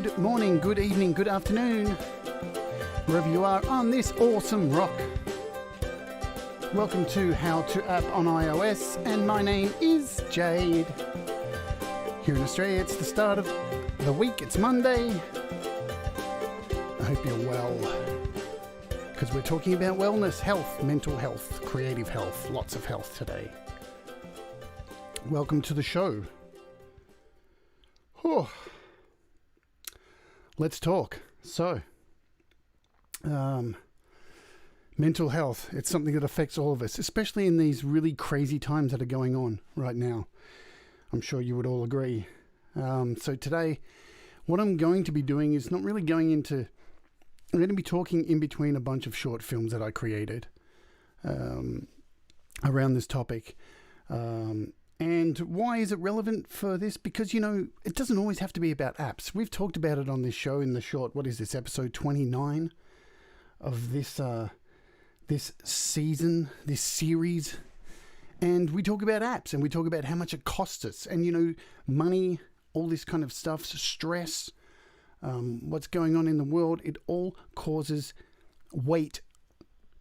Good morning, good evening, good afternoon, wherever you are on this awesome rock. Welcome to How to App on iOS, and my name is Jade. Here in Australia, it's the start of the week. It's Monday. I hope you're well, because we're talking about wellness, health, mental health, creative health, lots of health today. Welcome to the show. Oh. Let's talk. So, mental health, it's something that affects all of us, especially in these really crazy times that are going on right now. I'm sure you would all agree. So today, what I'm going to be doing is not really going into... I'm going to be talking in between a bunch of short films that I created around this topic. And why is it relevant for this? Because, you know, it doesn't always have to be about apps. We've talked about it on this show in the short, what is this, episode 29 of this season, this series. And we talk about apps, and we talk about how much it costs us. And, you know, money, all this kind of stuff, stress, what's going on in the world, it all causes weight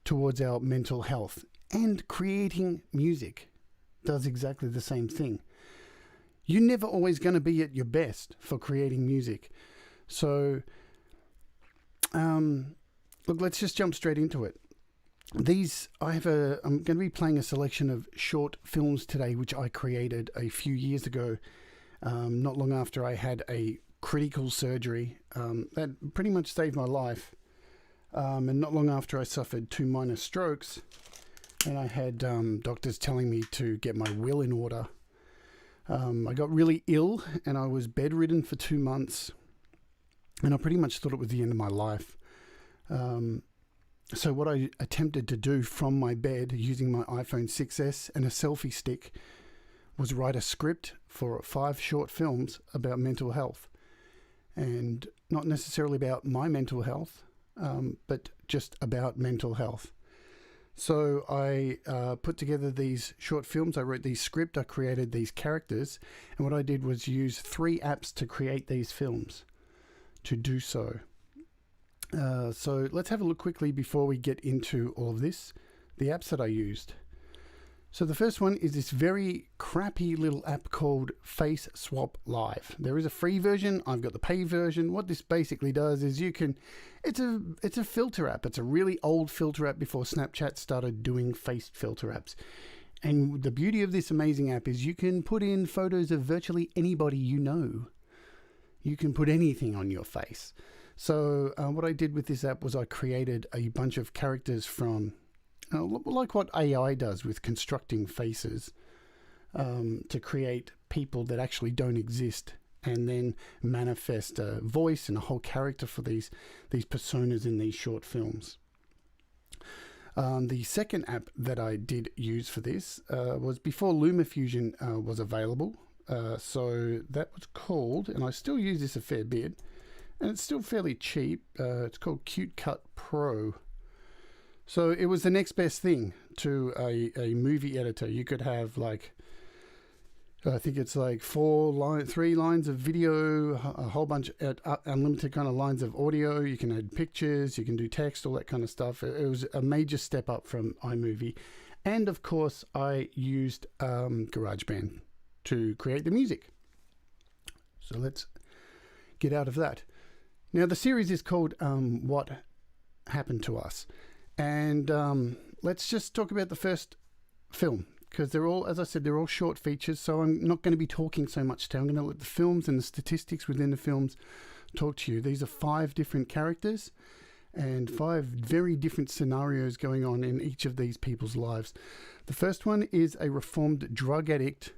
towards our mental health. And creating music does exactly the same thing. You're never always going to be at your best for creating music. So, look, let's just jump straight into it. I'm going to be playing a selection of short films today, which I created a few years ago, not long after I had a critical surgery that pretty much saved my life. And not long after I suffered 2 minor strokes, and I had doctors telling me to get my will in order. I got really ill, and I was bedridden for 2 months, and I pretty much thought it was the end of my life. So what I attempted to do from my bed using my iPhone 6S and a selfie stick was write a script for 5 short films about mental health, and not necessarily about my mental health, but just about mental health. So I put together these short films. I wrote these script. I created these characters. And what I did was use 3 apps to create these films to do so. So let's have a look quickly before we get into all of this. The apps that I used. So the first one is this very crappy little app called Faceswap Live. There is a free version. I've got the paid version. What this basically does is it's a filter app. It's a really old filter app before Snapchat started doing face filter apps. And the beauty of this amazing app is you can put in photos of virtually anybody you know. You can put anything on your face. So what I did with this app was I created a bunch of characters from... like what AI does with constructing faces, to create people that actually don't exist, and then manifest a voice and a whole character for these personas in these short films. The second app that I did use for this was before LumaFusion was available. So that was called, and I still use this a fair bit, and it's still fairly cheap. It's called Cute Cut Pro. So it was the next best thing to a movie editor. You could have I think it's 3 lines of video, a whole bunch of unlimited kind of lines of audio. You can add pictures, you can do text, all that kind of stuff. It was a major step up from iMovie. And of course, I used Garageband to create the music. So let's get out of that. Now the series is called What Happened to Us. And let's just talk about the first film, because they're all, as I said, they're all short features. So I'm not going to be talking so much today. I'm going to let the films and the statistics within the films talk to you. These are 5 different characters and 5 very different scenarios going on in each of these people's lives. The first one is a reformed drug addict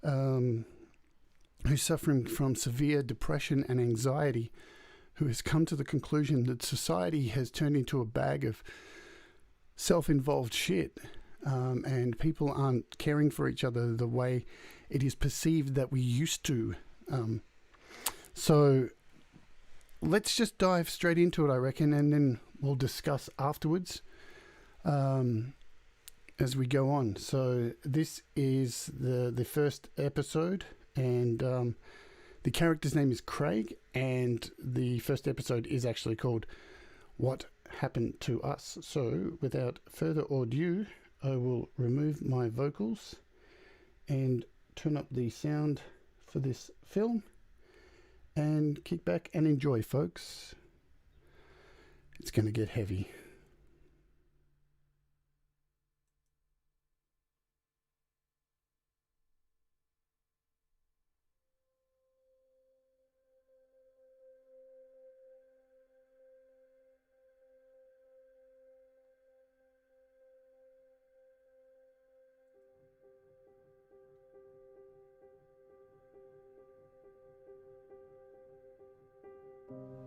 who's suffering from severe depression and anxiety, who has come to the conclusion that society has turned into a bag of self-involved shit, and people aren't caring for each other the way it is perceived that we used to. So let's just dive straight into it, I reckon, and then we'll discuss afterwards as we go on. So this is the first episode, and The character's name is Craig, and the first episode is actually called What Happened to Us. So, without further ado, I will remove my vocals and turn up the sound for this film and kick back and enjoy, folks. It's going to get heavy.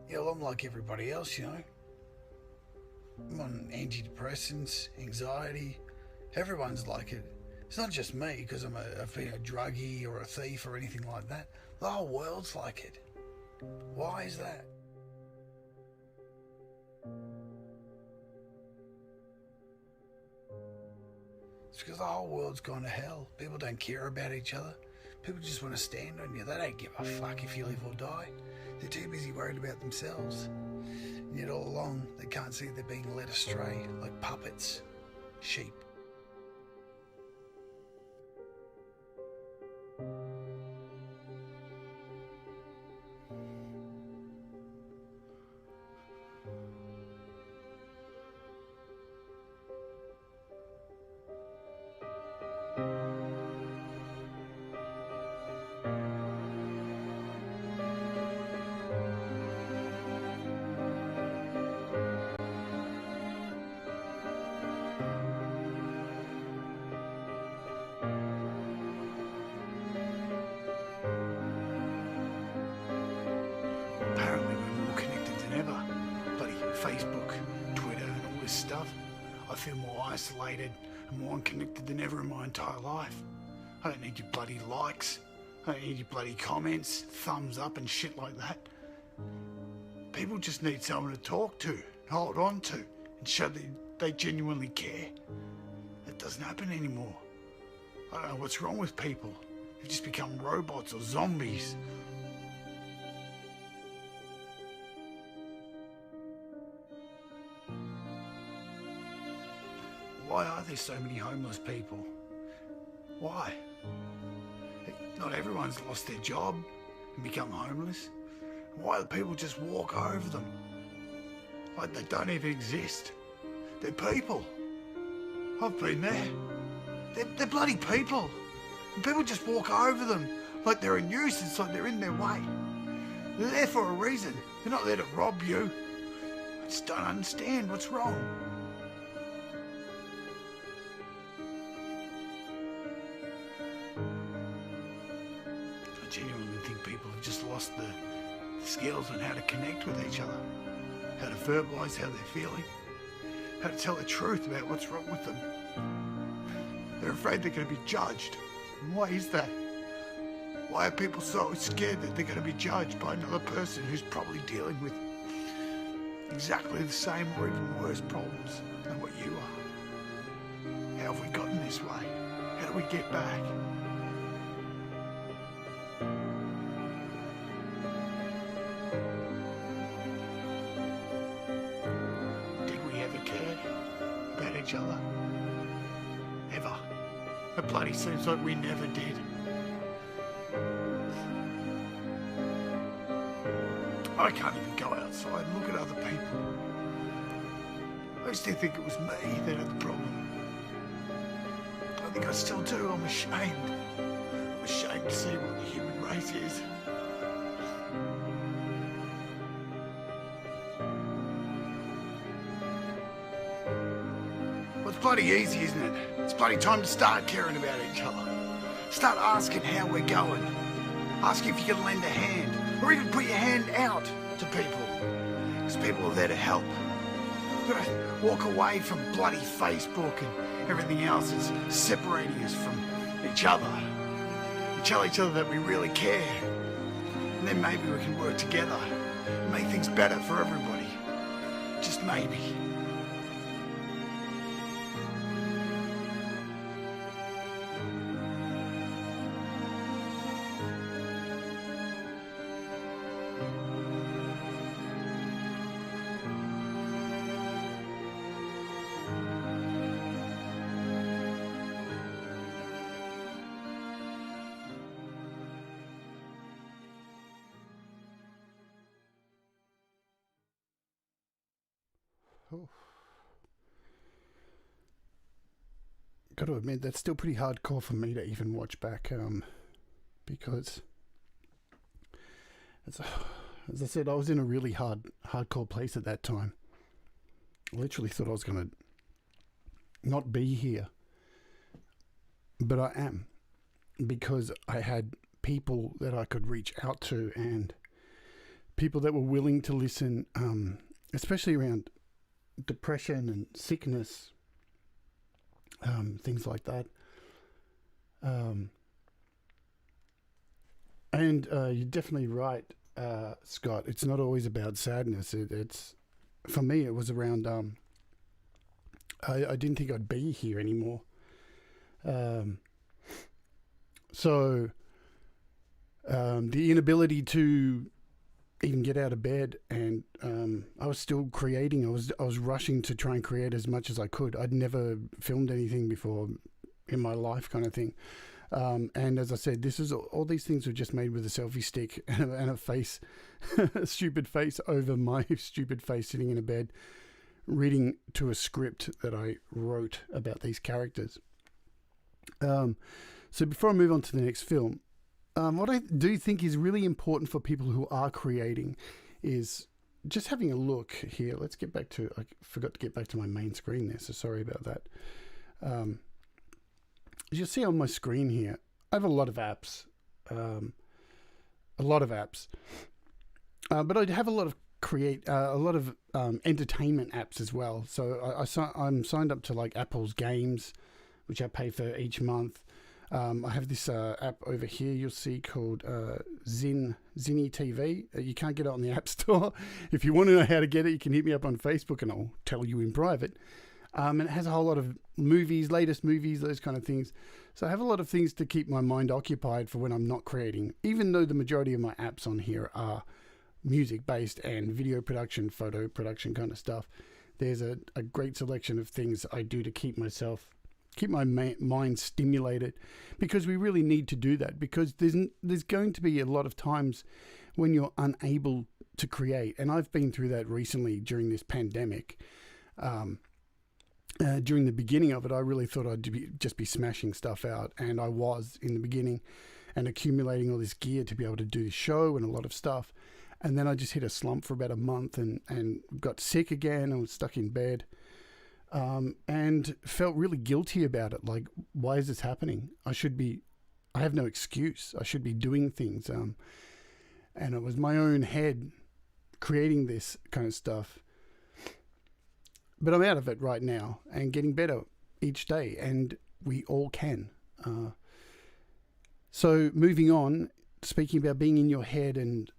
Yeah, well, I'm like everybody else, you know. I'm on antidepressants, anxiety. Everyone's like it. It's not just me because I've been a druggie or a thief or anything like that. The whole world's like it. Why is that? It's because the whole world's gone to hell. People don't care about each other. People just want to stand on you. They don't give a fuck if you live or die. They're too busy worried about themselves. And yet all along, they can't see they're being led astray like puppets, sheep. Apparently we're more connected than ever. Bloody Facebook, Twitter and all this stuff. I feel more isolated and more unconnected than ever in my entire life. I don't need your bloody likes. I don't need your bloody comments, thumbs up and shit like that. People just need someone to talk to, hold on to, and show that they genuinely care. That doesn't happen anymore. I don't know what's wrong with people. They've just become robots or zombies. Why are there so many homeless people? Why? Not everyone's lost their job and become homeless. Why do people just walk over them? Like they don't even exist. They're people. I've been there. They're bloody people. And people just walk over them like they're a nuisance, like they're in their way. They're there for a reason. They're not there to rob you. I just don't understand what's wrong. I genuinely think people have just lost the skills on how to connect with each other, how to verbalise how they're feeling, how to tell the truth about what's wrong with them. They're afraid they're going to be judged. And why is that? Why are people so scared that they're going to be judged by another person who's probably dealing with exactly the same or even worse problems than what you are? How have we gotten this way? How do we get back? Did we ever care about each other? Ever? It bloody seems like we never did. I can't even go outside and look at other people. I used to think it was me that had the problem. I think I still do. I'm ashamed. I'm ashamed to see what the human race is. Well, it's bloody easy, isn't it? It's bloody time to start caring about each other. Start asking how we're going. Ask if you can lend a hand. Or even put your hand out to people. Because people are there to help. We've got to walk away from bloody Facebook and everything else that's separating us from each other. And tell each other that we really care. And then maybe we can work together and make things better for everybody. Just maybe. Oh. Got to admit, that's still pretty hardcore for me to even watch back, because as I said, I was in a really hardcore place at that time. I literally thought I was going to not be here, but I am, because I had people that I could reach out to and people that were willing to listen, especially around depression and sickness, things like that. And you're definitely right, Scott. It's not always about sadness. It's for me, it was around. I didn't think I'd be here anymore. So the inability to even get out of bed, and I was still creating. I was rushing to try and create as much as I could. I'd never filmed anything before in my life, kind of thing. And as I said, all these things were just made with a selfie stick and a face, a stupid face over my stupid face, sitting in a bed, reading to a script that I wrote about these characters. So before I move on to the next film, what I do think is really important for people who are creating is just having a look here. Let's get back to, I forgot to get back to my main screen there, so sorry about that. As you'll see on my screen here, I have a lot of apps, but I have a lot of entertainment apps as well. So I'm signed up to like Apple's games, which I pay for each month. I have this app over here you'll see called Zinny TV. You can't get it on the App Store. If you want to know how to get it, you can hit me up on Facebook and I'll tell you in private. And it has a whole lot of movies, latest movies, those kind of things. So I have a lot of things to keep my mind occupied for when I'm not creating, even though the majority of my apps on here are music-based and video production, photo production kind of stuff. There's a great selection of things I do to keep my mind stimulated, because we really need to do that, because there's going to be a lot of times when you're unable to create. And I've been through that recently during this pandemic. During the beginning of it, I really thought I'd just be smashing stuff out, and I was in the beginning, and accumulating all this gear to be able to do the show and a lot of stuff. And then I just hit a slump for about a month and got sick again. I was stuck in bed, and felt really guilty about it. Like, why is this happening? I have no excuse. I should be doing things. And it was my own head creating this kind of stuff. But I'm out of it right now and getting better each day, and we all can. So moving on, speaking about being in your head and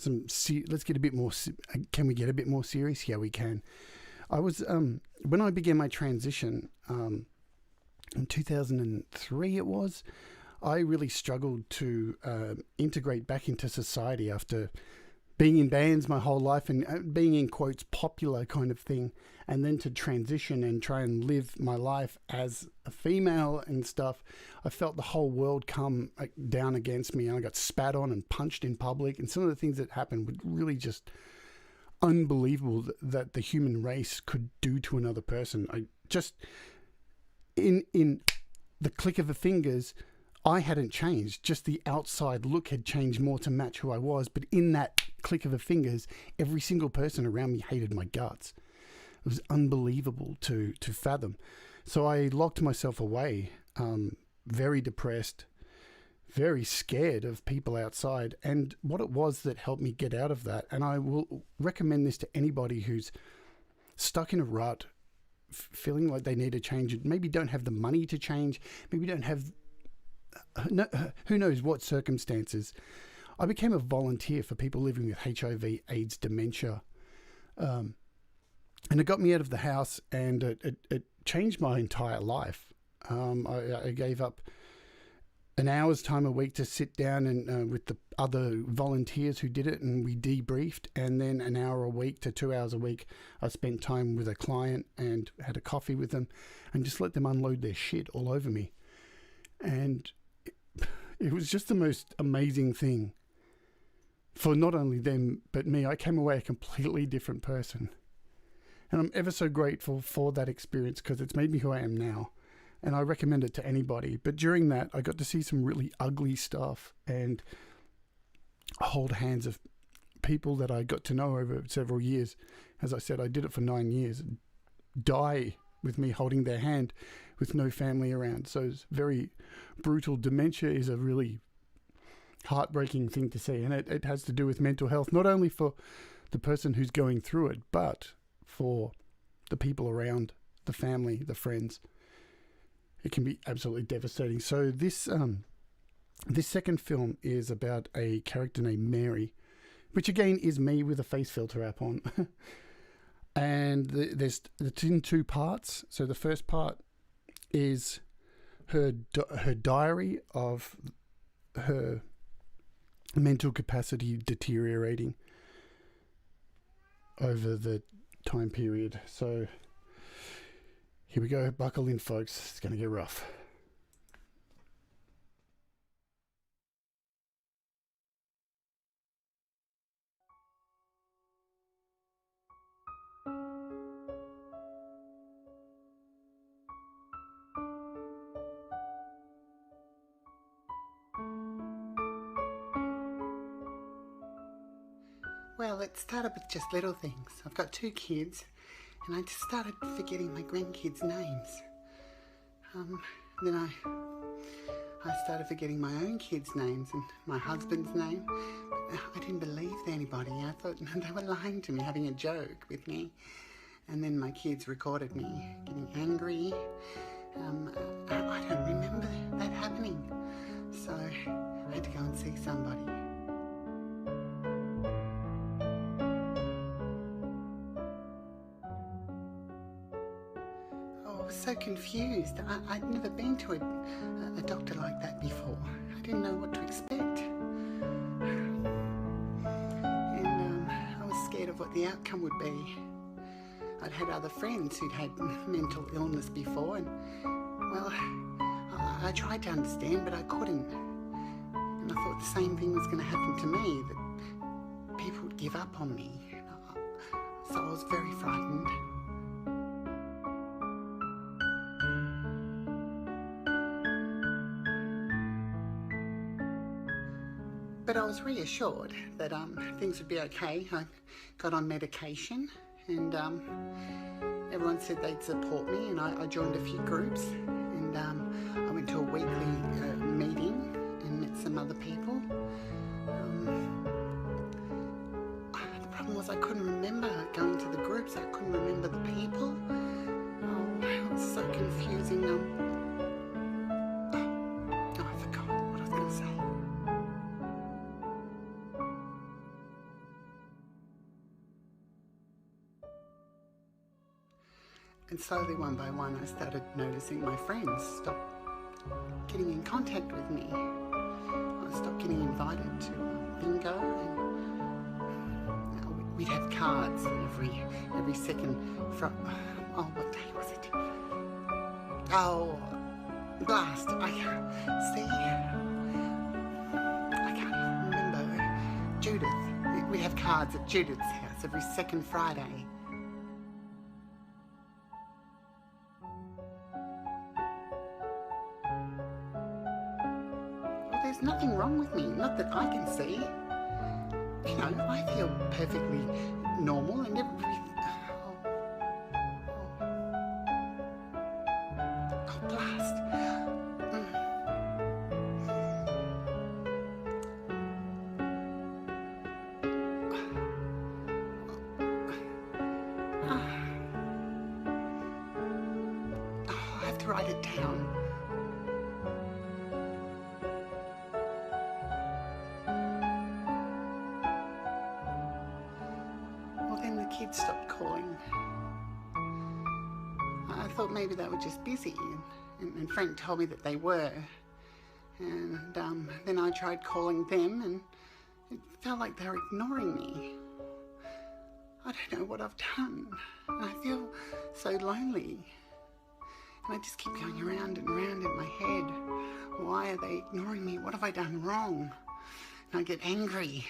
let's get a bit more. Can we get a bit more serious? Yeah, we can. I was when I began my transition in 2003. It was. I really struggled to integrate back into society after being in bands my whole life and being in quotes popular kind of thing, and then to transition and try and live my life as a female and stuff. I felt the whole world come down against me, and I got spat on and punched in public, and some of the things that happened were really just unbelievable that the human race could do to another person. I just in the click of the fingers, I hadn't changed, just the outside look had changed more to match who I was. But in that click of the fingers, every single person around me hated my guts. It was unbelievable to fathom. So I locked myself away, very depressed, very scared of people outside. And what it was that helped me get out of that, and I will recommend this to anybody who's stuck in a rut, feeling like they need to change it, maybe don't have the money to change, maybe don't have who knows what circumstances. I became a volunteer for people living with HIV, AIDS, dementia, and it got me out of the house, and it changed my entire life. I gave up an hour's time a week to sit down and with the other volunteers who did it, and we debriefed, and then an hour a week to 2 hours a week I spent time with a client and had a coffee with them and just let them unload their shit all over me. And it was just the most amazing thing for not only them, but me. I came away a completely different person. And I'm ever so grateful for that experience because it's made me who I am now. And I recommend it to anybody. But during that, I got to see some really ugly stuff and hold hands of people that I got to know over several years. As I said, I did it for 9 years. Die with me holding their hand with no family around. So it's very brutal. Dementia is a really heartbreaking thing to see. And it has to do with mental health, not only for the person who's going through it, but for the people around, the family, the friends. It can be absolutely devastating. So this second film is about a character named Mary, which again is me with a face filter app on. And it's in 2 parts. So the first part is her diary of her mental capacity deteriorating over the time period. So here we go. Buckle in, folks. It's going to get rough. Well, it started with just little things. I've got 2 kids, and I just started forgetting my grandkids' names. Then I started forgetting my own kids' names and my husband's name. I didn't believe anybody. I thought they were lying to me, having a joke with me. And then my kids recorded me getting angry. I don't remember that happening. So I had to go and see somebody. I was so confused. I'd never been to a doctor like that before. I didn't know what to expect. And I was scared of what the outcome would be. I'd had other friends who'd had mental illness before, and, well, I tried to understand, but I couldn't. And I thought the same thing was going to happen to me, that people would give up on me. So I was very frightened. But I was reassured that things would be okay. I got on medication, and everyone said they'd support me, and I joined a few groups, and I went to a weekly meeting and met some other people. The problem was I couldn't remember going to the groups. I couldn't remember the people. Oh, it was so confusing. I forgot what I was going to say. And slowly, one by one, I started noticing my friends stop getting in contact with me. I stopped getting invited to bingo, and we'd have cards every second. What day was it? Oh, blast! I can't even remember. Judith. We'd have cards at Judith's house every second Friday. There's nothing wrong with me, not that I can see. You know, I feel perfectly normal and everything. Oh, blast. I have to write it down. Kids stopped calling. I thought maybe they were just busy, and Frank told me that they were. And then I tried calling them, and it felt like they were ignoring me. I don't know what I've done. I feel so lonely. And I just keep going around and around in my head. Why are they ignoring me? What have I done wrong? And I get angry.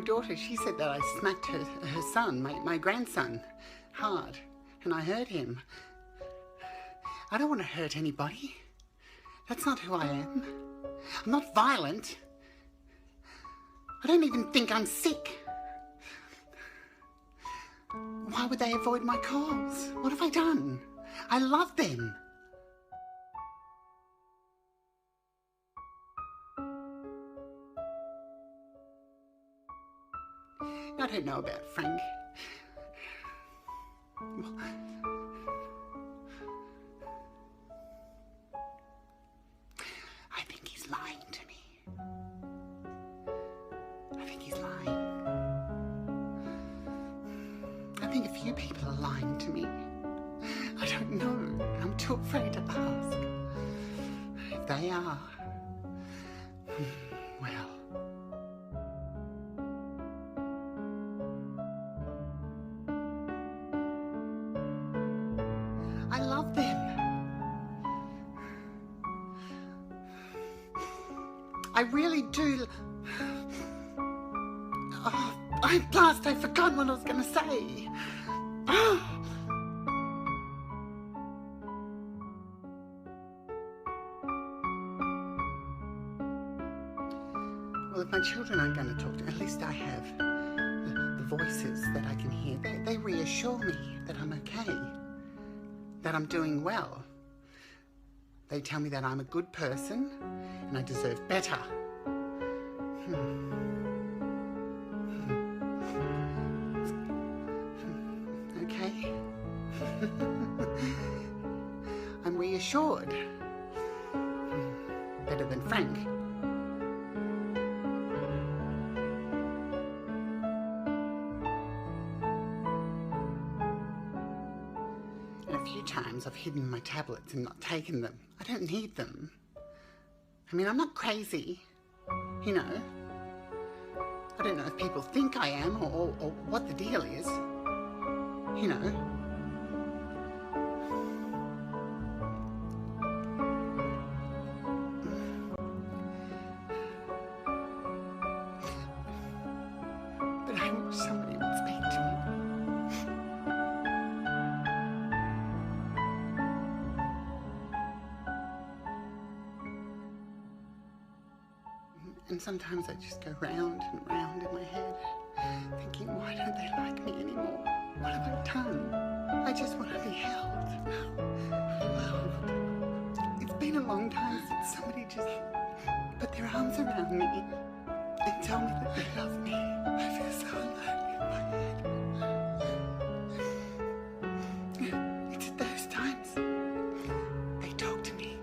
daughter, she said that I smacked her son, my grandson, hard, and I hurt him. I don't want to hurt anybody. That's not who I am. I'm not violent. I don't even think I'm sick. Why would they avoid my calls? What have I done? I love them. I don't know about Frank. Well, I think he's lying to me. I think he's lying. I think a few people are lying to me. I don't know. I'm too afraid to ask. If they are, well. I love them. I really do. Oh, at last I forgot what I was going to say. Well, if my children aren't going to talk to me, at least I have the voices that I can hear. They reassure me that I'm okay, that I'm doing well. They tell me that I'm a good person and I deserve better. Okay. I'm reassured. Better than Frank. A few times I've hidden my tablets and not taken them. I don't need them. I mean, I'm not crazy, you know. I don't know if people think I am or what the deal is, you know. But I wish somebody would speak to me. And sometimes I just go round and round in my head, thinking, why don't they like me anymore? What have I done? I just want to be held. It's been a long time since somebody just put their arms around me and tell me that they love me. I feel so alone in my head. It's at those times they talk to me.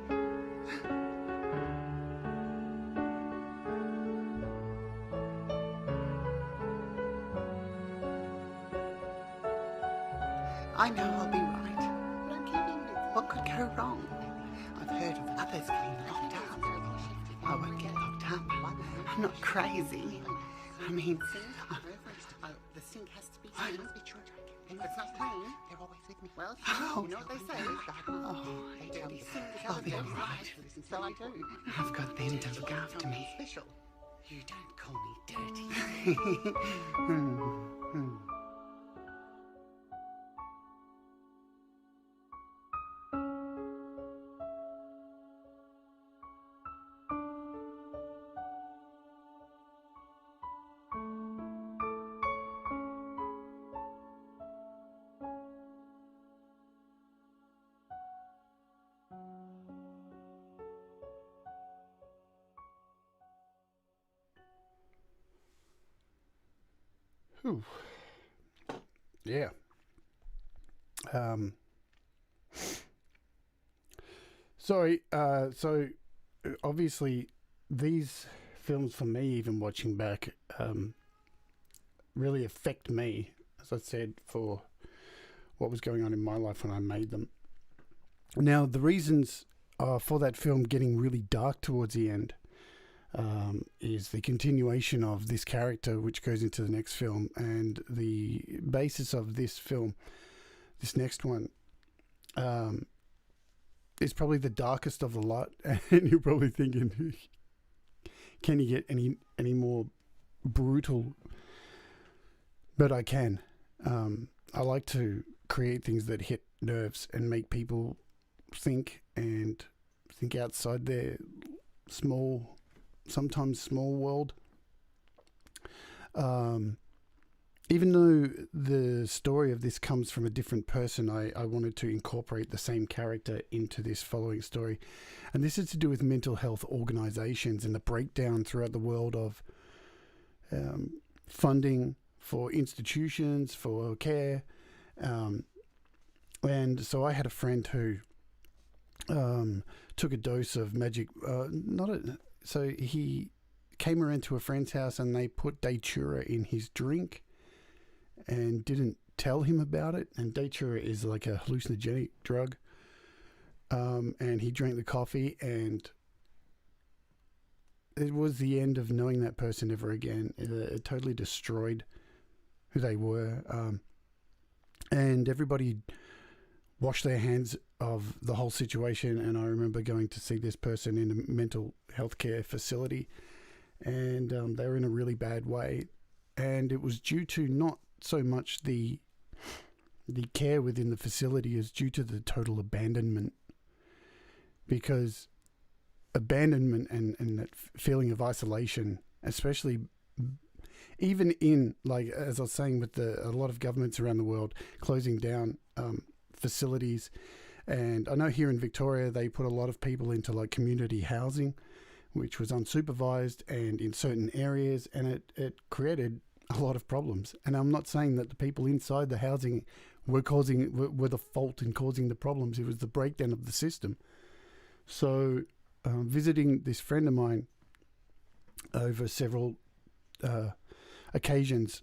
I know I'll be right. What could go wrong? I've heard of others getting locked up. I won't get locked up. I'm not crazy. I mean, the sink has to be clean. If it's not clean, they're always with me. Well, you know what they say. Oh, dirty sink. I'll be all right. So I do. I've got them to look after me. You don't call me dirty. Ooh. Yeah. So obviously these films for me, even watching back, really affect me, as I said, for what was going on in my life when I made them. Now, the reasons for that film getting really dark towards the end is the continuation of this character, which goes into the next film, and the basis of this film, this next one, is probably the darkest of the lot. And you're probably thinking, can you get any more brutal but I can. I like to create things that hit nerves and make people think outside their sometimes small world. Even though the story of this comes from a different person, I wanted to incorporate the same character into this following story. And this is to do with mental health organizations and the breakdown throughout the world of funding for institutions, for care. And so I had a friend who took a dose of magic. So he came around to a friend's house and they put Datura in his drink and didn't tell him about it. And Datura is like a hallucinogenic drug. And he drank the coffee, and it was the end of knowing that person ever again. It totally destroyed who they were. And everybody washed their hands of the whole situation. And I remember going to see this person in a mental health care facility, and they were in a really bad way. And it was due to not so much the care within the facility as due to the total abandonment, because abandonment and that feeling of isolation, especially even in, like, as I was saying, with a lot of governments around the world closing down facilities. And I know here in Victoria, they put a lot of people into like community housing, which was unsupervised and in certain areas, and it created a lot of problems. And I'm not saying that the people inside the housing were the fault in causing the problems. It was the breakdown of the system. So visiting this friend of mine over several occasions,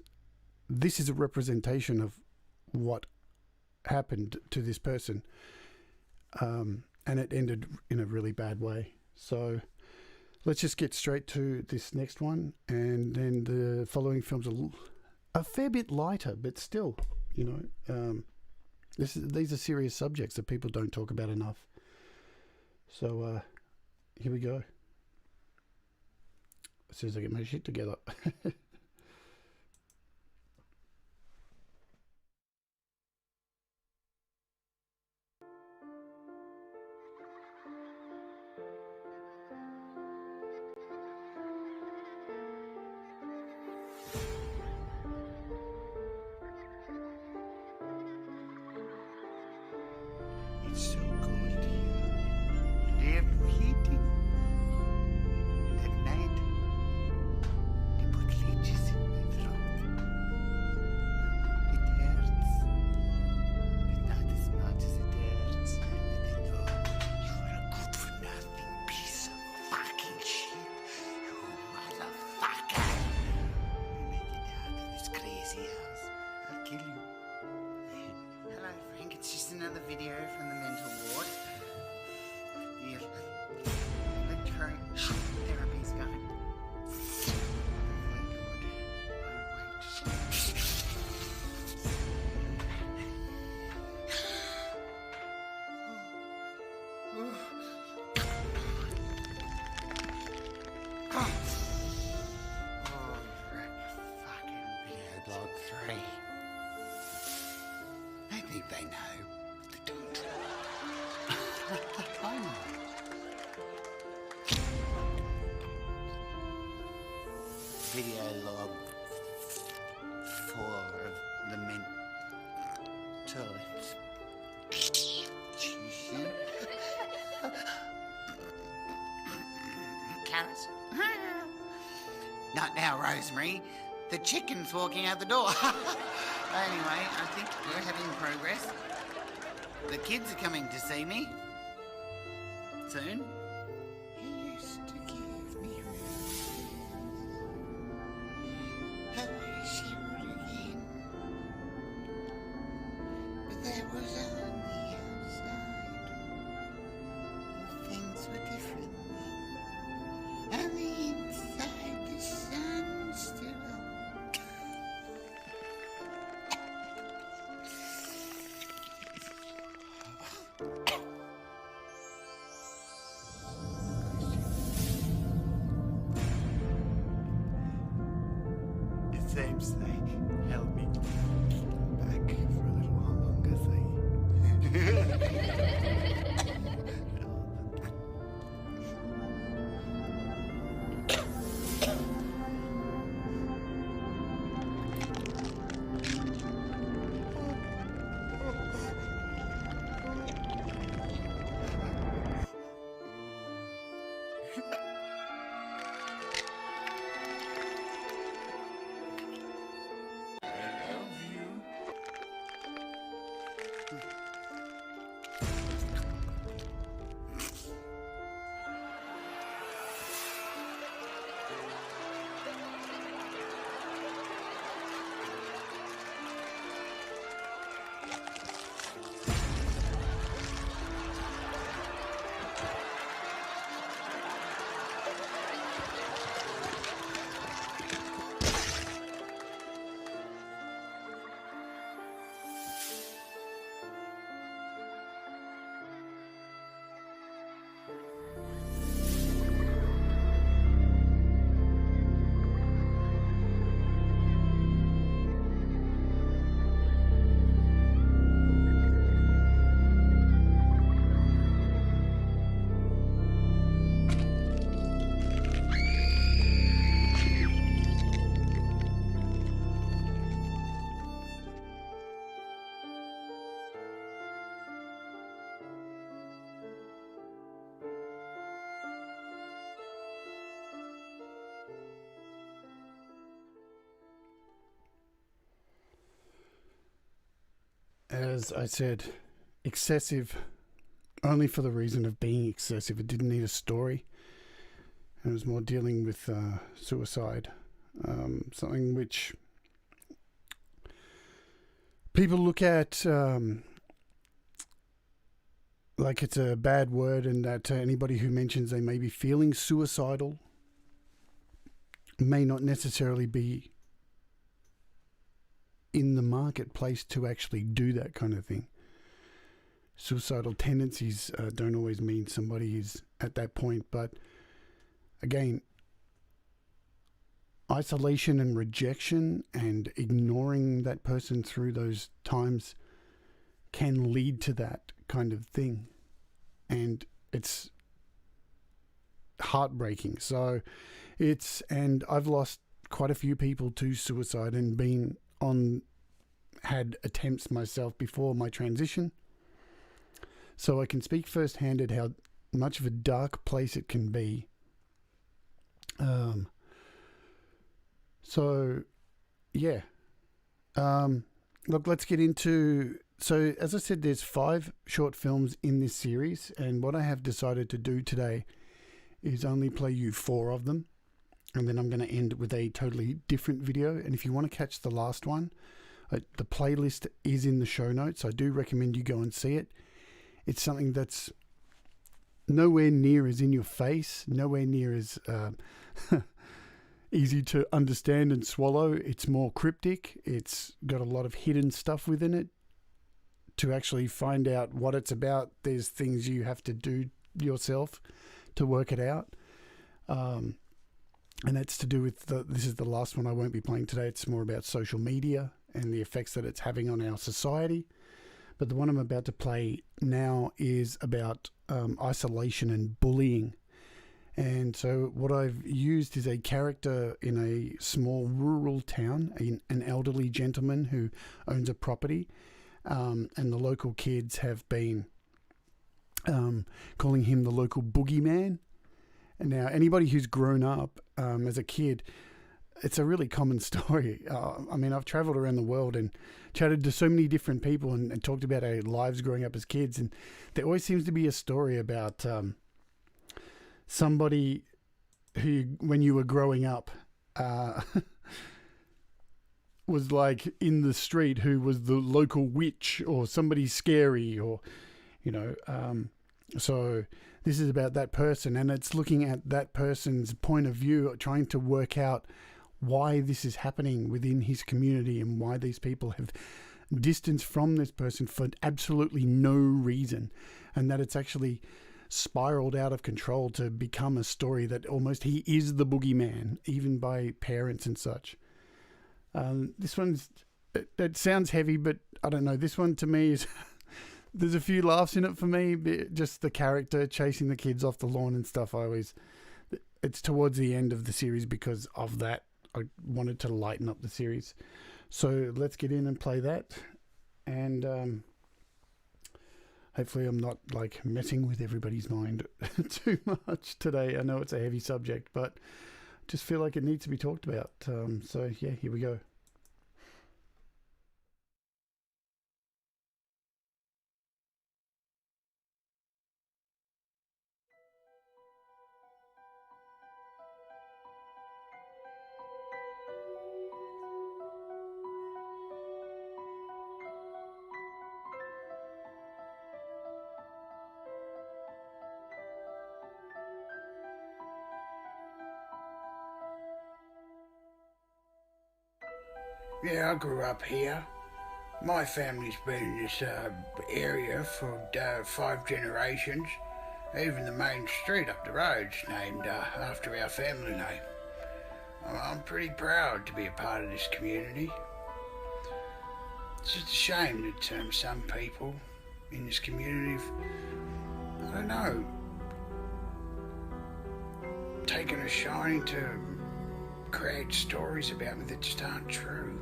this is a representation of what happened to this person. And it ended in a really bad way. So let's just get straight to this next one, and then the following films are a fair bit lighter, but still, these are serious subjects that people don't talk about enough. So here we go. As soon as I get my shit together. It's so cold here. They have no heating. And at night, they put leeches in my throat. It hurts. But not as much as it hurts now that they know you are a good-for-nothing piece of fucking shit. You motherfucker. When I get out of this crazy house, I'll kill you. Hello, Frank. It's just another video from the mental ward. The electronic therapy's going. Oh my God. Oh, you're a fucking video blog 3. I think they know what they're doing. I know. Video log 4 of the mental institution. Carrots. Not now, Rosemary. The chicken's walking out the door. Anyway, I think we're having progress. The kids are coming to see me soon. He used to give me roses. I wish he would again. But that was on the outside. And things were different then. On the inside, the sun's still up. It seems they held me as I said, excessive only for the reason of being excessive. It didn't need a story. It was more dealing with suicide, something which people look at like it's a bad word, and that anybody who mentions they may be feeling suicidal may not necessarily be in the marketplace to actually do that kind of thing. Suicidal tendencies don't always mean somebody is at that point, but again, isolation and rejection and ignoring that person through those times can lead to that kind of thing, and it's heartbreaking. So and I've lost quite a few people to suicide and had attempts myself before my transition, so I can speak firsthand at how much of a dark place it can be. Look, let's get into... So, as I said, there's 5 short films in this series, and what I have decided to do today is only play you 4 of them, and then I'm going to end with a totally different video. And if you want to catch the last one, the playlist is in the show notes. I do recommend you go and see it. It's something that's nowhere near as in your face, nowhere near as easy to understand and swallow. It's more cryptic. It's got a lot of hidden stuff within it. To actually find out what it's about, there's things you have to do yourself to work it out. And that's to do with this is the last one I won't be playing today. It's more about social media and the effects that it's having on our society. But the one I'm about to play now is about isolation and bullying. And so what I've used is a character in a small rural town, an elderly gentleman who owns a property. And the local kids have been calling him the local boogeyman. And now anybody who's grown up as a kid, it's a really common story. I mean, I've traveled around the world and chatted to so many different people and talked about our lives growing up as kids. And there always seems to be a story about somebody who, when you were growing up, was like in the street, who was the local witch or somebody scary, or, so this is about that person, and it's looking at that person's point of view, trying to work out why this is happening within his community and why these people have distanced from this person for absolutely no reason, and that it's actually spiraled out of control to become a story that almost he is the boogeyman, even by parents and such. This one's, it sounds heavy, but I don't know. This one to me is, there's a few laughs in it for me. Just the character chasing the kids off the lawn and stuff. It's towards the end of the series because of that. I wanted to lighten up the series. So let's get in and play that. And hopefully I'm not like messing with everybody's mind too much today. I know it's a heavy subject, but just feel like it needs to be talked about. So yeah, here we go. Yeah, I grew up here. My family's been in this area for 5 generations. Even the main street up the road's named after our family name. I'm pretty proud to be a part of this community. It's just a shame that some people in this community have, I don't know, taken a shining to create stories about me that just aren't true.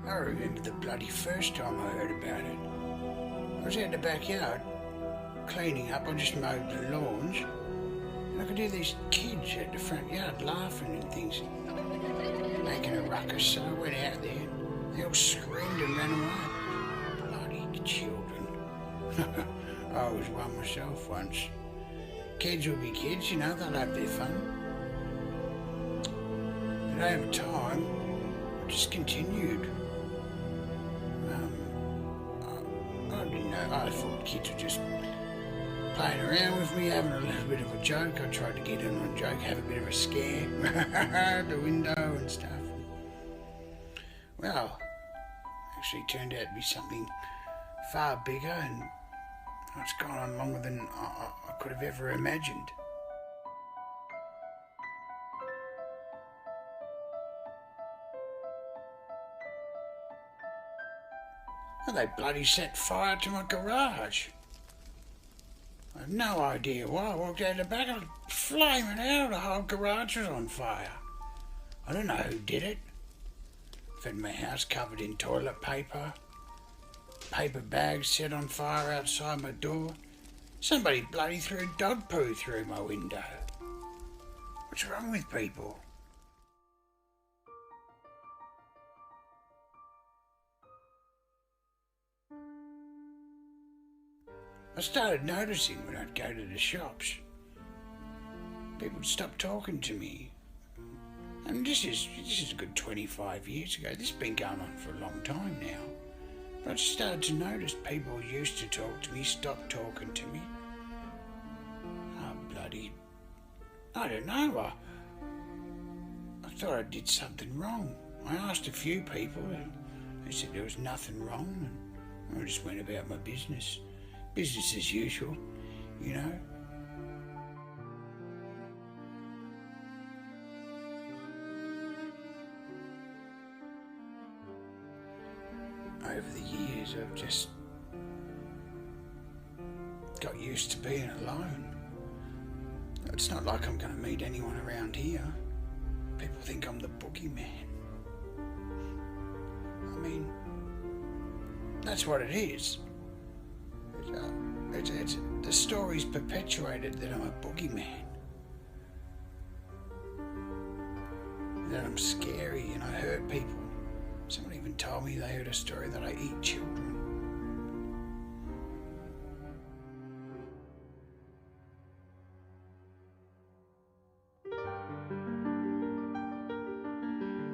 I remember the bloody first time I heard about it. I was out in the backyard cleaning up. I just mowed the lawns, And I could hear these kids at the front yard laughing and things, making a ruckus. So I went out there and they all screamed and ran away. Bloody children. I was one myself once. Kids will be kids, you know, they'll have their fun. But over time, I just continued. I didn't know, I thought kids were just playing around with me, having a little bit of a joke. I tried to get in on a joke, have a bit of a scare, the window and stuff. Well, actually turned out to be something far bigger, and it's gone on longer than I could have ever imagined. And they bloody set fire to my garage. I have no idea why. I walked out the back and flaming out, the whole garage was on fire. I don't know who did it. I've had my house covered in toilet paper, paper bags set on fire outside my door. Somebody bloody threw dog poo through my window. What's wrong with people? I started noticing when I'd go to the shops, people would stop talking to me. And this is a good 25 years ago. This has been going on for a long time now. But I just started to notice people who used to talk to me stopped talking to me. Oh, bloody... I don't know. I thought I did something wrong. I asked a few people and they said there was nothing wrong, and I just went about my business. Business as usual, you know. Over the years, I've just got used to being alone. It's not like I'm going to meet anyone around here. People think I'm the boogeyman. I mean, that's what it is. The story's perpetuated that I'm a boogeyman. That I'm scary and I hurt people. Someone even told me they heard a story that I eat children.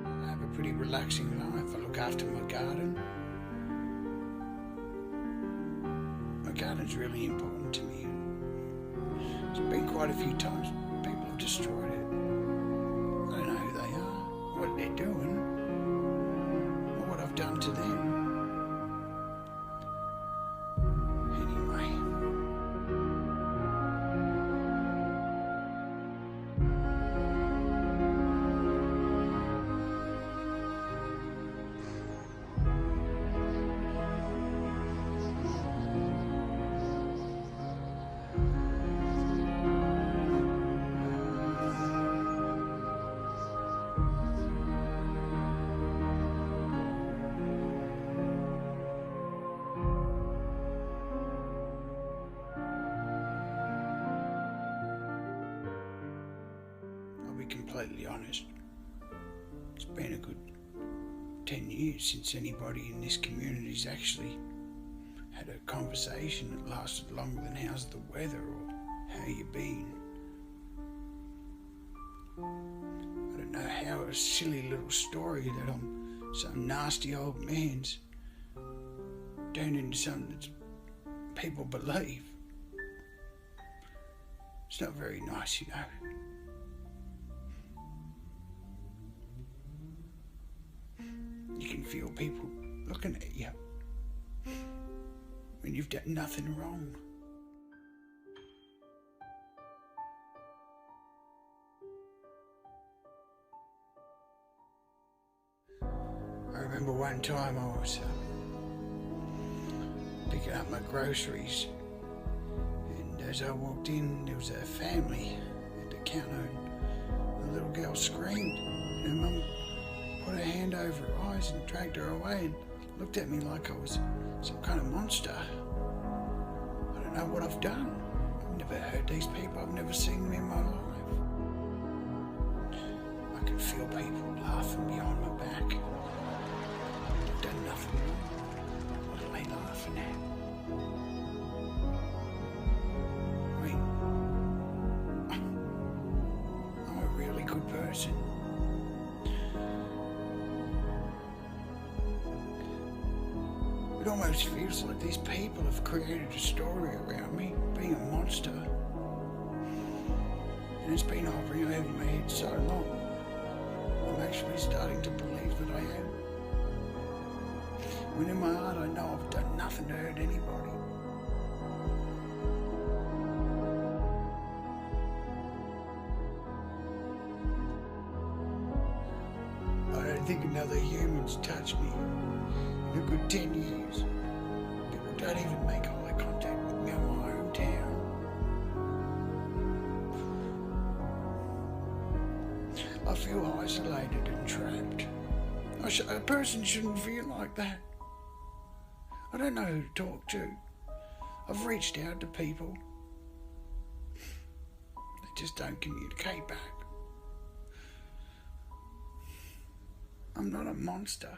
I have a pretty relaxing life. I look after my garden. My garden's really important to me. It's been quite a few times people have destroyed it. I don't know who they are, what they're doing, or what I've done to them. Anyway. Completely honest, it's been a good 10 years since anybody in this community's actually had a conversation that lasted longer than how's the weather or how you been. I don't know how a silly little story that I'm some nasty old man's turned into something that people believe. It's not very nice, you know. You can feel people looking at you when you've done nothing wrong. I remember one time I was picking up my groceries, and as I walked in, there was a family at the counter, and a little girl screamed, and her mum put her hand over her eyes and dragged her away and looked at me like I was some kind of monster. I don't know what I've done. I've never heard these people. I've never seen them in my life. I can feel people laughing behind my back. I've done nothing wrong. What are they laughing at? I mean, I'm a really good person. It almost feels like these people have created a story around me being a monster. And it's been hovering over my head so long. I'm actually starting to believe that I am. When in my heart I know I've done nothing to hurt anybody. I don't think another human's touched me in a good 10 years. People don't even make eye contact with me in my hometown. I feel isolated and trapped. A person shouldn't feel like that. I don't know who to talk to. I've reached out to people. They just don't communicate back. I'm not a monster.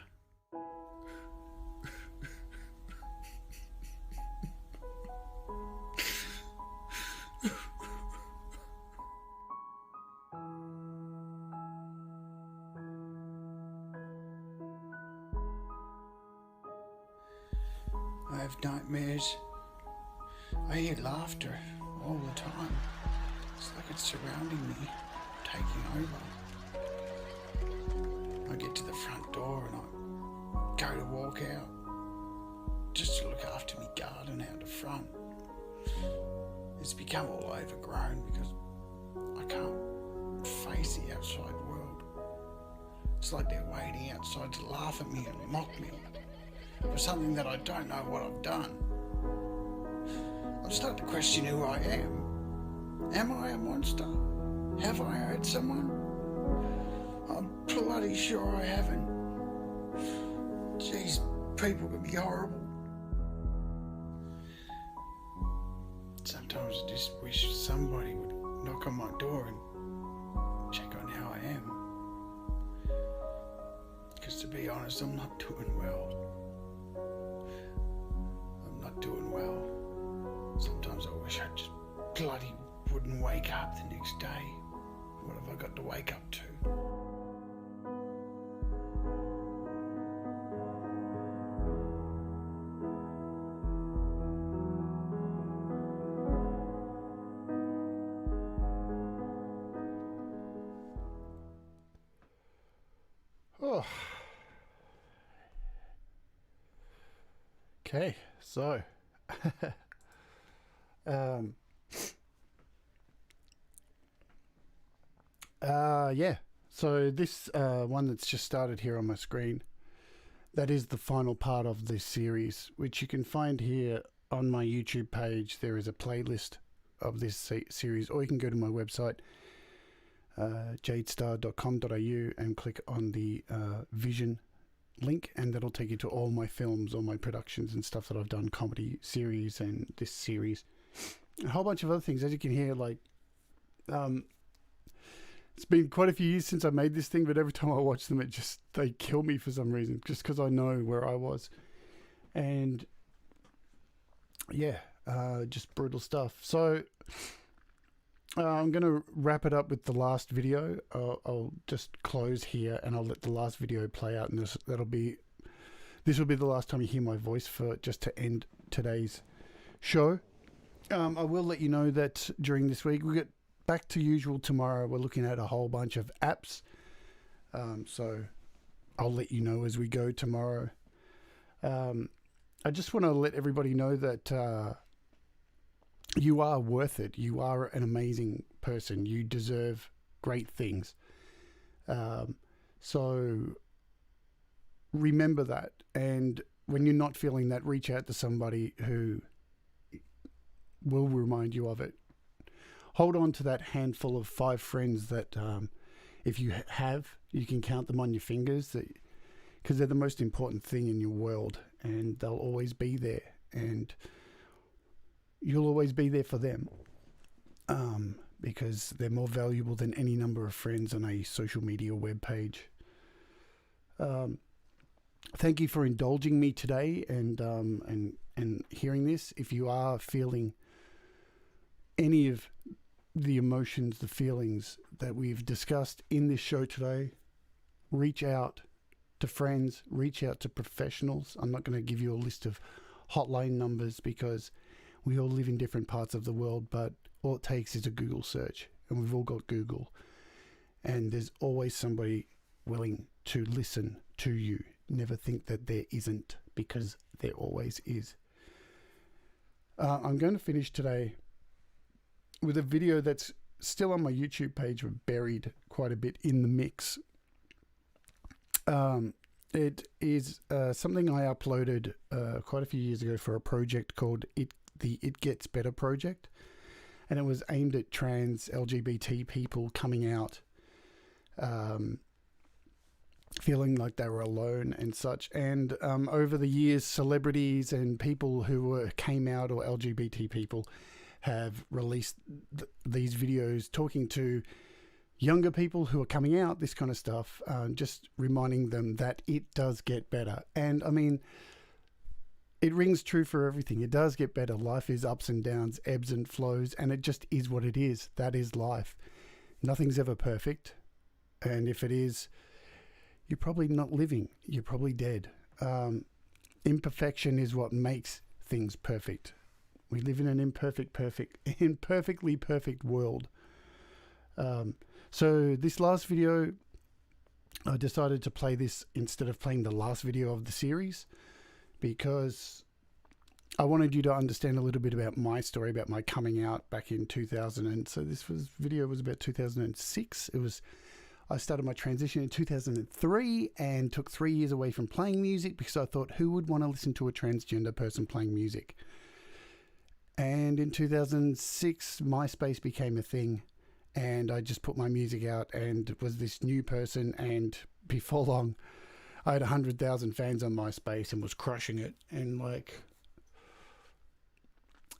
I have nightmares. I hear laughter all the time. It's like it's surrounding me, taking over. I get to the front door and I go to walk out, just to look after me garden out the front. It's become all overgrown because I can't face the outside world. It's like they're waiting outside to laugh at me and mock me for something that I don't know what I've done. I'm starting to question who I am. Am I a monster? Have I hurt someone? I'm bloody sure I haven't. Jeez, people can be horrible. Sometimes I just wish somebody would knock on my door and check on how I am. Because to be honest, I'm not doing well. Doing well. Sometimes I wish I just bloody wouldn't wake up the next day. What have I got to wake up to? Oh. Okay, so yeah, so this one that's just started here on my screen, that is the final part of this series, which you can find here on my YouTube page. There is a playlist of this series, or you can go to my website, jadestarr.com.au, and click on the Vision link, and that'll take you to all my films, all my productions and stuff that I've done, comedy series and this series, a whole bunch of other things. As you can hear, like it's been quite a few years since I made this thing, but every time I watch them, they kill me for some reason, just because I know where I was. And yeah, just brutal stuff. So I'm going to wrap it up with the last video. I'll just close here and I'll let the last video play out, and this will be the last time you hear my voice for just to end today's show. I will let you know that during this week we get back to usual tomorrow. We're looking at a whole bunch of apps, so I'll let you know as we go tomorrow. I just want to let everybody know that you are worth it. You are an amazing person. You deserve great things. So remember that. And when you're not feeling that, reach out to somebody who will remind you of it. Hold on to that handful of 5 friends that if you have, you can count them on your fingers, because they're the most important thing in your world, and they'll always be there. And you'll always be there for them. because they're more valuable than any number of friends on a social media web page. Thank you for indulging me today and hearing this. If you are feeling any of the emotions, the feelings that we've discussed in this show today, reach out to friends, reach out to professionals. I'm not going to give you a list of hotline numbers because we all live in different parts of the world, but all it takes is a Google search, and we've all got Google. And there's always somebody willing to listen to you. Never think that there isn't, because there always is. I'm going to finish today with a video that's still on my YouTube page, but buried quite a bit in the mix. It is something I uploaded quite a few years ago for a project called the It Gets Better project, and it was aimed at trans LGBT people coming out, feeling like they were alone and such. And over the years, celebrities and people who came out, or LGBT people, have released these videos talking to younger people who are coming out, this kind of stuff, just reminding them that it does get better. And I mean, it rings true for everything. It does get better. Life is ups and downs, ebbs and flows, and it just is what it is. That is life. Nothing's ever perfect. And if it is, you're probably not living. You're probably dead. Imperfection is what makes things perfect. We live in an imperfectly perfect world. So this last video, I decided to play this instead of playing the last video of the series, because I wanted you to understand a little bit about my story, about my coming out back in 2000. And so this video was about 2006. I started my transition in 2003 and took 3 years away from playing music because I thought, who would want to listen to a transgender person playing music? And in 2006, MySpace became a thing, and I just put my music out and was this new person. And before long, I had 100,000 fans on MySpace and was crushing it. And like,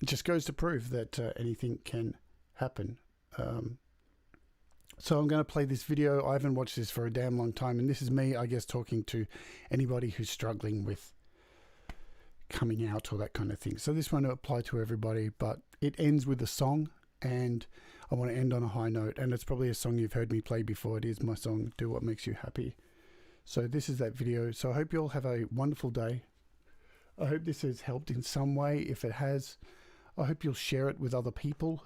it just goes to prove that anything can happen. So I'm going to play this video. I haven't watched this for a damn long time, and this is me, I guess, talking to anybody who's struggling with coming out or that kind of thing. So this won't apply to everybody, but it ends with a song, and I want to end on a high note. And it's probably a song you've heard me play before. It is my song, Do What Makes You Happy. So this is that video. So I hope you all have a wonderful day. I hope this has helped in some way. If it has, I hope you'll share it with other people.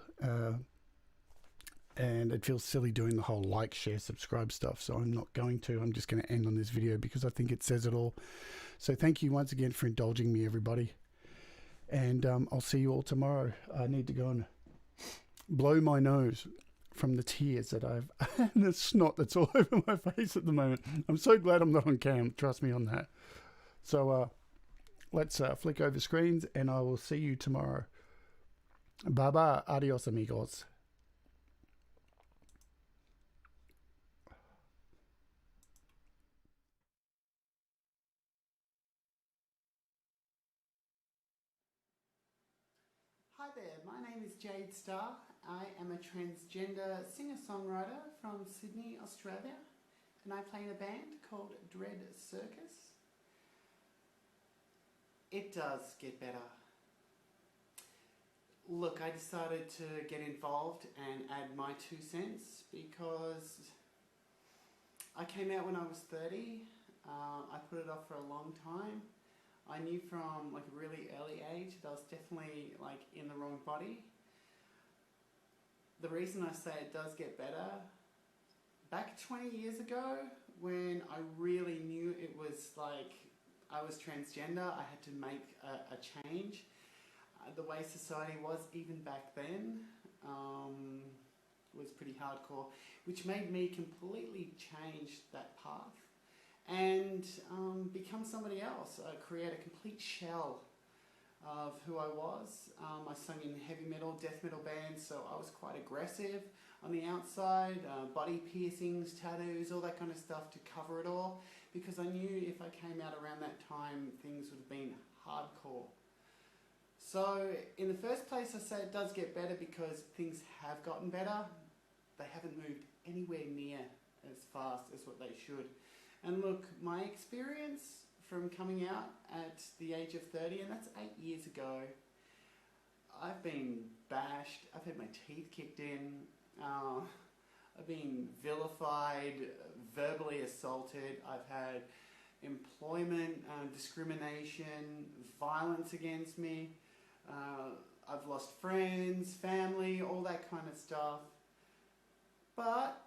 And it feels silly doing the whole like, share, subscribe stuff, so I'm not going to. I'm just going to end on this video because I think it says it all. So thank you once again for indulging me, everybody. And I'll see you all tomorrow. I need to go and blow my nose from the tears that I've and the snot that's all over my face at the moment. I'm so glad I'm not on cam. Trust me on that. So let's flick over screens, and I will see you tomorrow. Bye-bye. Adios, amigos. Hi there, my name is Jade Starr. I am a transgender singer-songwriter from Sydney, Australia, and I play in a band called Dread Circus. It does get better. Look, I decided to get involved and add my 2 cents because I came out when I was 30. I put it off for a long time. I knew from like a really early age that I was definitely like in the wrong body. The reason I say it does get better, back 20 years ago when I really knew it was like I was transgender, I had to make a change. The way society was even back then was pretty hardcore, which made me completely change that path and become somebody else, create a complete shell of who I was. I sung in heavy metal, death metal bands, so I was quite aggressive on the outside, body piercings, tattoos, all that kind of stuff to cover it all, because I knew if I came out around that time, things would have been hardcore. So in the first place, I say it does get better because things have gotten better. They haven't moved anywhere near as fast as what they should. And look, my experience from coming out at the age of 30, and that's 8 years ago, I've been bashed, I've had my teeth kicked in, I've been vilified, verbally assaulted, I've had employment discrimination, violence against me, I've lost friends, family, all that kind of stuff. But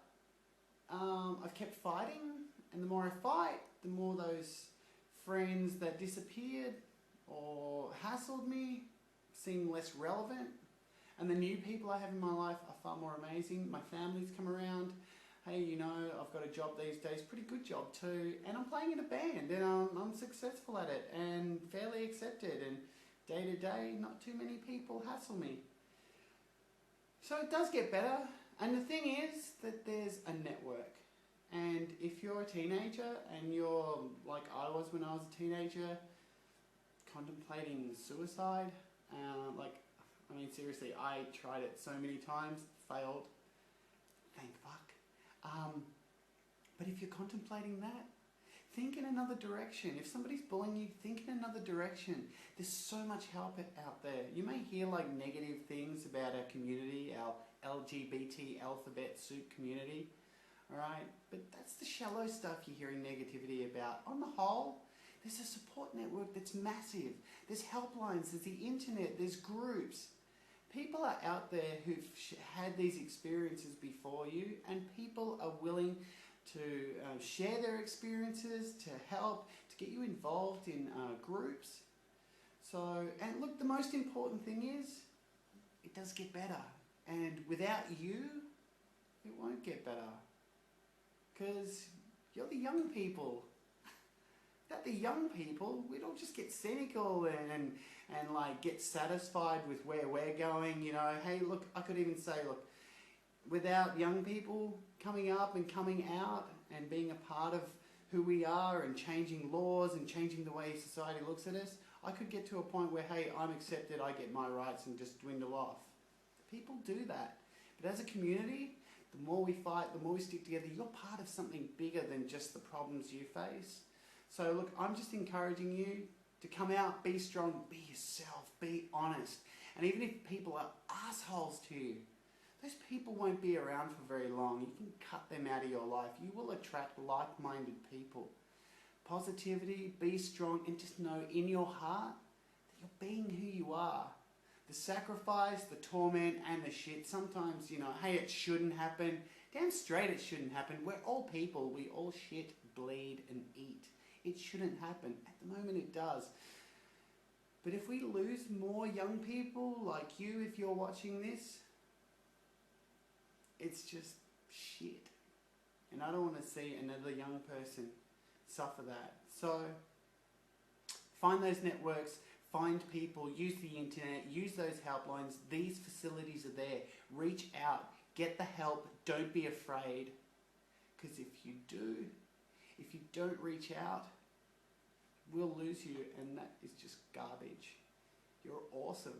I've kept fighting, and the more I fight, the more those friends that disappeared or hassled me seem less relevant, and the new people I have in my life are far more amazing. My family's come around. Hey, you know, I've got a job these days, pretty good job too, and I'm playing in a band, and I'm successful at it and fairly accepted, and day to day, not too many people hassle me. So it does get better, and the thing is that there's a network, and if you're a teenager and you're like I was when I was a teenager, contemplating suicide, seriously, I tried it so many times, failed, thank fuck. But if you're contemplating that, think in another direction. If somebody's bullying you, think in another direction. There's so much help out there. You may hear like negative things about our community, our LGBT alphabet soup community, alright? But that's the shallow stuff you're hearing negativity about. On the whole, there's a support network that's massive. There's helplines, there's the internet, there's groups. People are out there who've had these experiences before you, and people are willing to share their experiences, to help, to get you involved in groups. So, and look, the most important thing is, it does get better. And without you, it won't get better. Because you're the young people. Without the young people, we'd all just get cynical and like get satisfied with where we're going. You know, hey, look, I could even say, look, without young people coming up and coming out and being a part of who we are and changing laws and changing the way society looks at us, I could get to a point where, hey, I'm accepted, I get my rights and just dwindle off. People do that. But as a community, the more we fight, the more we stick together, you're part of something bigger than just the problems you face. So look, I'm just encouraging you to come out, be strong, be yourself, be honest. And even if people are assholes to you, those people won't be around for very long. You can cut them out of your life. You will attract like-minded people. Positivity, be strong, and just know in your heart that you're being who you are. The sacrifice, the torment, and the shit. Sometimes, you know, hey, it shouldn't happen. Damn straight it shouldn't happen. We're all people. We all shit, bleed, and eat. It shouldn't happen. At the moment it does. But if we lose more young people like you, if you're watching this, it's just shit. And I don't want to see another young person suffer that. So find those networks, find people, use the internet, use those helplines. These facilities are there. Reach out, get the help, don't be afraid. Because if you don't reach out, we'll lose you, and that is just garbage. You're awesome.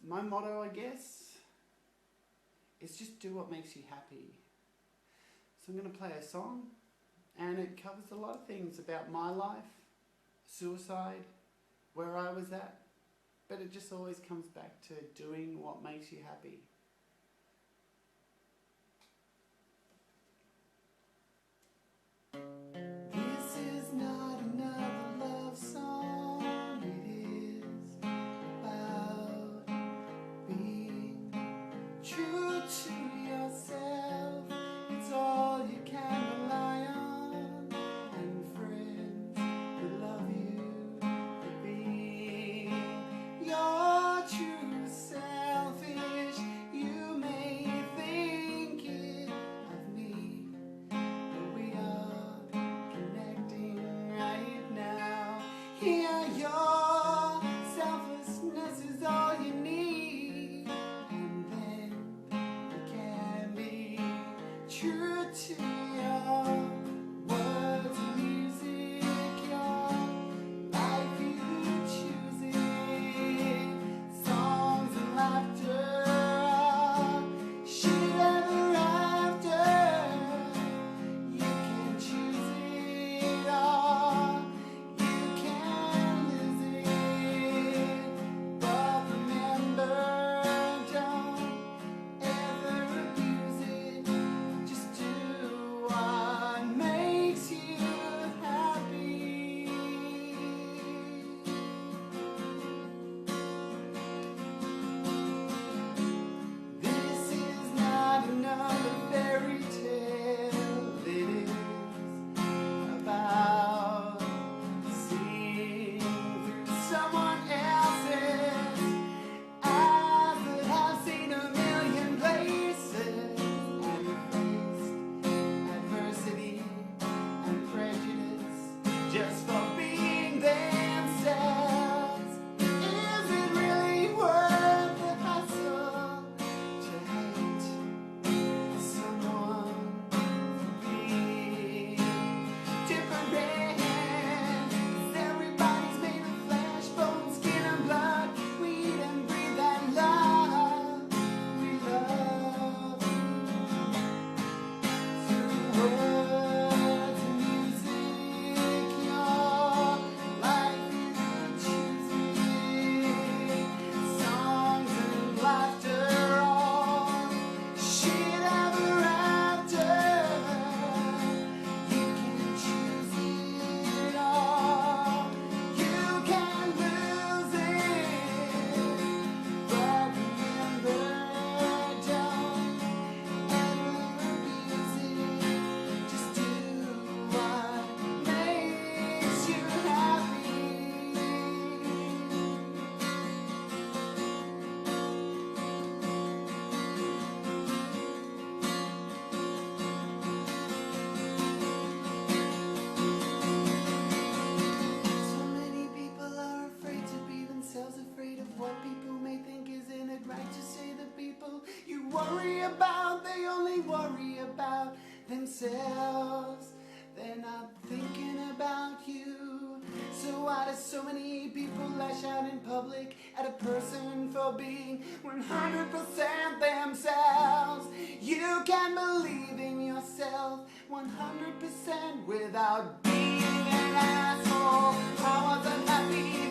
My motto, I guess, is just do what makes you happy. So I'm going to play a song, and it covers a lot of things about my life, suicide, where I was at, but it just always comes back to doing what makes you happy. This is not another love song, it is about being true to yourself. It's all you can rely on, and friends who love you for being your true selfish. they only worry about themselves. They're not thinking about you. So why do so many people lash out in public at a person for being 100% themselves? You can believe in yourself 100% without being an asshole. I wasn't happy